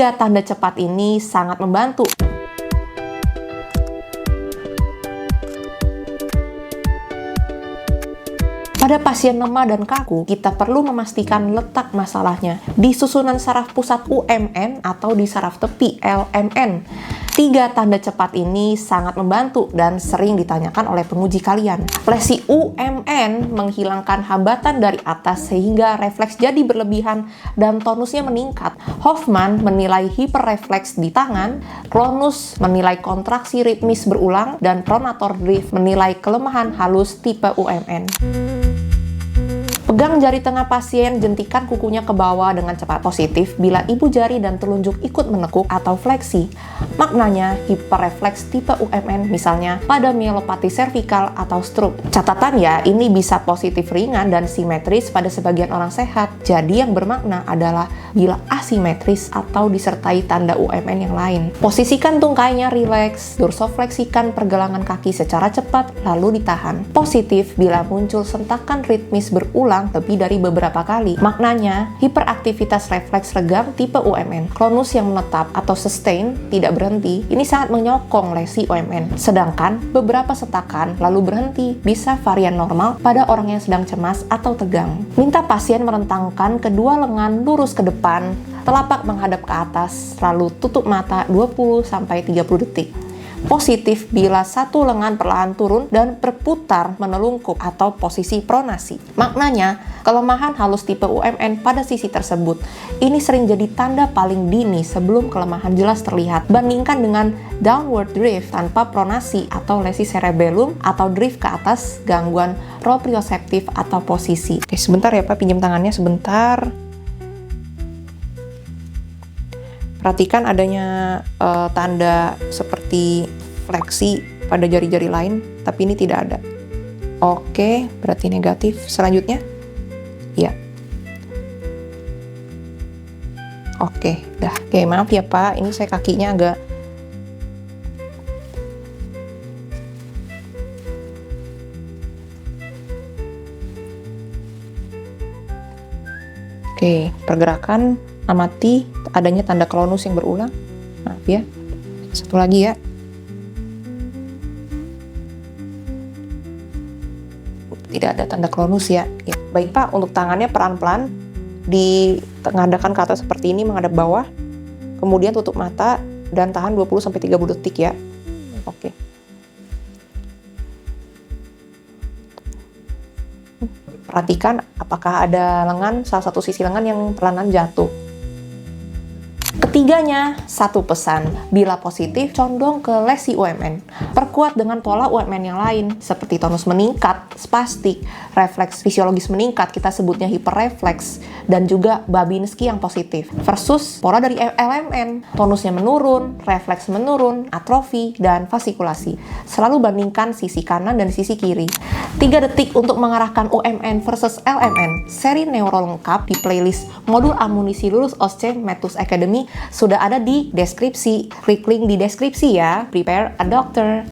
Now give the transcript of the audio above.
Tiga tanda cepat ini sangat membantu. Pada pasien lemah dan kaku, kita perlu memastikan letak masalahnya di susunan saraf pusat UMN atau di saraf tepi LMN. Tiga tanda cepat ini sangat membantu dan sering ditanyakan oleh penguji kalian. Lesi UMN menghilangkan hambatan dari atas sehingga refleks jadi berlebihan dan tonusnya meningkat. Hoffman menilai hiperrefleks di tangan, Cronus menilai kontraksi ritmis berulang, dan pronator drift menilai kelemahan halus tipe UMN. Pegang jari tengah pasien, jentikan kukunya ke bawah dengan cepat. Positif bila ibu jari dan telunjuk ikut menekuk atau fleksi. Maknanya hiperrefleks tipe UMN, misalnya pada myelopati servikal atau stroke. Catatan ya, ini bisa positif ringan dan simetris pada sebagian orang sehat. Jadi yang bermakna adalah bila asimetris atau disertai tanda UMN yang lain. Posisikan tungkainya rileks, dorsofleksikan pergelangan kaki secara cepat, lalu ditahan. Positif bila muncul sentakan ritmis berulang lebih dari beberapa kali. Maknanya, hiperaktivitas refleks regam tipe UMN. Cronus yang menetap atau sustain, tidak berhenti, ini sangat menyokong lesi UMN. Sedangkan, beberapa sentakan lalu berhenti, bisa varian normal pada orang yang sedang cemas atau tegang. Minta pasien merentangkan kedua lengan lurus ke depan, telapak menghadap ke atas, lalu tutup mata 20-30 detik. Positif bila satu lengan perlahan turun dan berputar menelungkup atau posisi pronasi. Maknanya, kelemahan halus tipe UMN pada sisi tersebut. Ini sering jadi tanda paling dini sebelum kelemahan jelas terlihat. Bandingkan dengan downward drift tanpa pronasi atau lesi cerebellum atau drift ke atas gangguan proprioseptif atau posisi. Oke, sebentar ya Pak, pinjam tangannya sebentar. Perhatikan adanya tanda seperti fleksi pada jari-jari lain, tapi ini tidak ada. Oke, berarti negatif. Selanjutnya, ya. Oke, dah. Oke, maaf ya Pak, ini saya kakinya agak Oke, pergerakan amati adanya tanda Cronus yang berulang. Maaf ya. Satu lagi ya. Tidak ada tanda Cronus ya. Ya. Baik Pak, untuk tangannya pelan-pelan ditengadahkan ke atas seperti ini, menghadap bawah. Kemudian tutup mata dan tahan 20-30 detik ya. Oke. Perhatikan apakah ada lengan, salah satu sisi lengan yang perlahan jatuh. Ketiganya, satu pesan. Bila positif, condong ke lesi UMN. Perkuat dengan pola UMN yang lain, seperti tonus meningkat, spastik, refleks fisiologis meningkat, kita sebutnya hiperrefleks, dan juga Babinski yang positif. Versus pola dari LMN, tonusnya menurun, refleks menurun, atrofi, dan fasikulasi. Selalu bandingkan sisi kanan dan sisi kiri. 3 detik untuk mengarahkan UMN versus LMN. Seri neuro lengkap di playlist modul amunisi lulus OSCE Metus Academy sudah ada di deskripsi. Klik link di deskripsi ya. Prepare a doctor.